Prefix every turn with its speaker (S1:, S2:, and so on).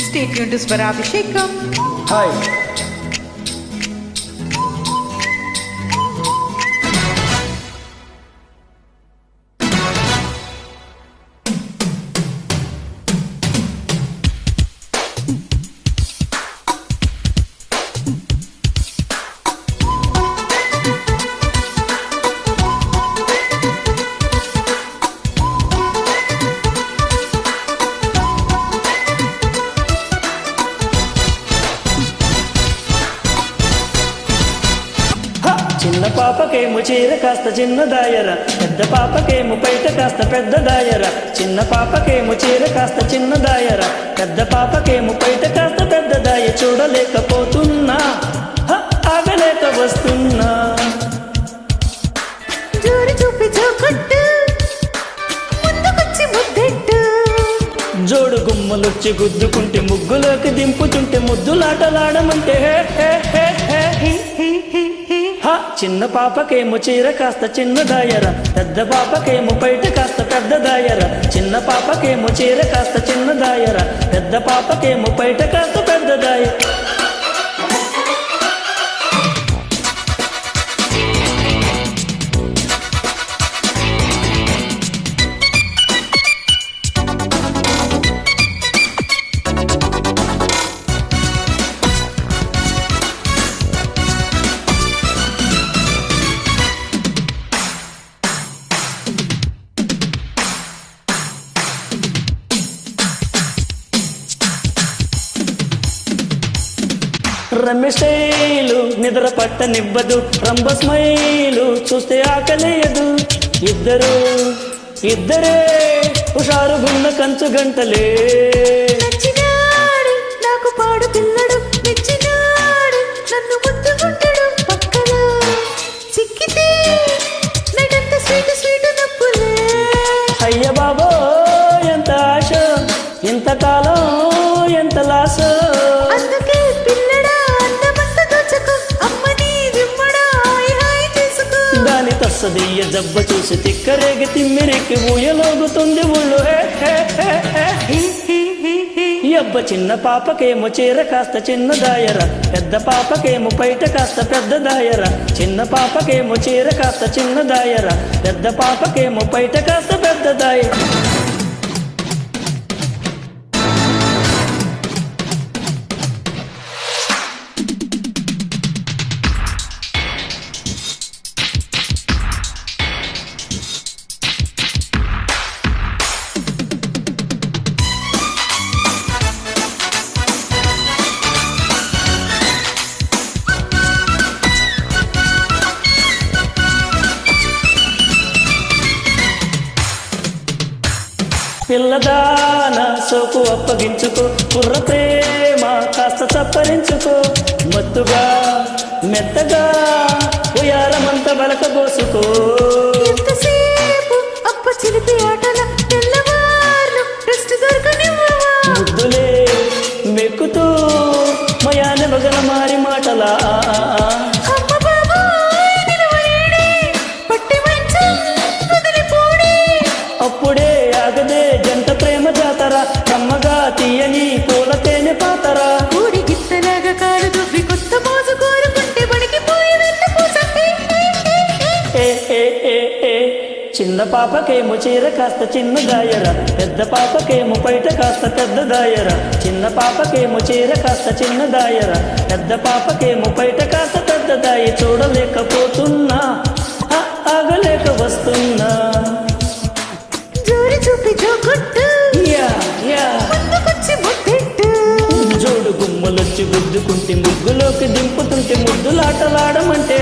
S1: Stay tuned to Swarabhishekam.
S2: Hi. చిన్న పాపకేమో చీర కాస్త చిన్న దాయర, పెద్ద పాపకేమో పైట కాస్త పెద్ద దాయర. చిన్న పాపకేమో చీర కాస్త చిన్న దాయర, పెద్ద పాపకేమో పైట కాస్త పెద్ద దాయ. చూడలేకపోతున్నా, ఆగలేక వస్తున్నా.
S1: జోరు చూపి జోకొట్టు, ముందుకొచ్చి ముద్దెట్టు.
S2: జోడు గుమ్మలొచ్చి గుద్దుకుంటే, ముగ్గులోకి దింపుతుంటే, ముద్దులాటలాడమంటే హే హే హే హే.
S1: హే హే హే హే.
S2: చిన్న పాపకేమో చీర కాస్త చిన్న దాయర, పెద్ద పాపకేమో పైట కాస్త పెద్ద దాయర. చిన్న పాపకేమో చీర కాస్త చిన్న దాయర, పెద్ద పాపకేమో పైట కాస్త పెద్ద దాయ. రమ్యశైలు నిద్ర పట్టనివ్వదు, రంబ స్మైలు చూస్తే ఆకలేయదు. ఇద్దరే హుషారుగున్న కంచు గంటలే.
S1: నచ్చినాడు నాకు పాడు పిల్లడు, మెచ్చినాడు నన్ను ముద్దుకుంటాడు. పక్కన చిక్కితే నటంత స్వీటు స్వీటు నప్పులే.
S2: అయ్య బాబో ఎంత ఆశ, ఇంతకాలం ఎంత లాస.
S1: అందుకే పిల్లడా అందమంత దోచకు, అమ్మని దిమ్మడా హాయ్ హాయ్ చేసుకో.
S2: దాని తస్సదీయ జబ్బ చూసి తిక్కరేగి తిమ్మిరికి ఊయలోగుతుంది ఒళ్ళు. హే హే హే హే.
S1: హే హే హే హే.
S2: అబ్బ చిన్న పాపకేమో చీర కాస్త చిన్న దాయర, పెద్ద పాపకేమో పైట కాస్త పెద్ద దాయర. చిన్న పాపకేమో చీర కాస్త చిన్న దాయర, పెద్ద పాపకేమో పైట కాస్త పెద్ద దాయ. పిల్లదాన సోకు అప్పగించుకో, కుర్ర ప్రేమ కాస్త చప్పరించుకో. మత్తుగా మెత్తగా ఉయారమంత బలకబోసుకో.
S1: ఎంతసేపు అప్ప చిలిపి ఆటల, తెల్లవార్లు రెస్ట్ దొరకనివ్వవా.
S2: ముద్దులే మెక్కుతూ మయాన మగన మారి మాటలా.
S1: అమ్మ బాబోయ్ నిలవలేడే, పట్టి మంచం వదిలిపోడే.
S2: అప్పుడే ఆగదే జంట ప్రేమ జాతర, కమ్మగా తీయని పూల తేనె పాతర.
S1: కూడి గిత్తలాగా కాలు దువ్వి కొత్త మోజు కోరుకుంటే బడికిపోయి వెన్న పూస.
S2: ఏ ఏ ఏ ఏ. చిన్న పాపకేమో చీర కాస్త చిన్న దాయర, పెద్ద పాపకేమో పైట కాస్త పెద్ద దాయర. చిన్న పాపకేమో చీర కాస్త చిన్న దాయర, పెద్ద పాపకేమో పైట కాస్త పెద్ద దాయ. చూడలేకపోతున్నా, ఆగలేక వస్తున్నా.
S1: జోరి చూపి జోకొట్టు,
S2: యా యా.
S1: ముందుకొచ్చి ముద్దెట్టు.
S2: జోడు గుమ్మలొచ్చి గుద్దుకుంటే, ముగ్గులోకి దింపుతుంటే, ముద్దులాటలాడమంటే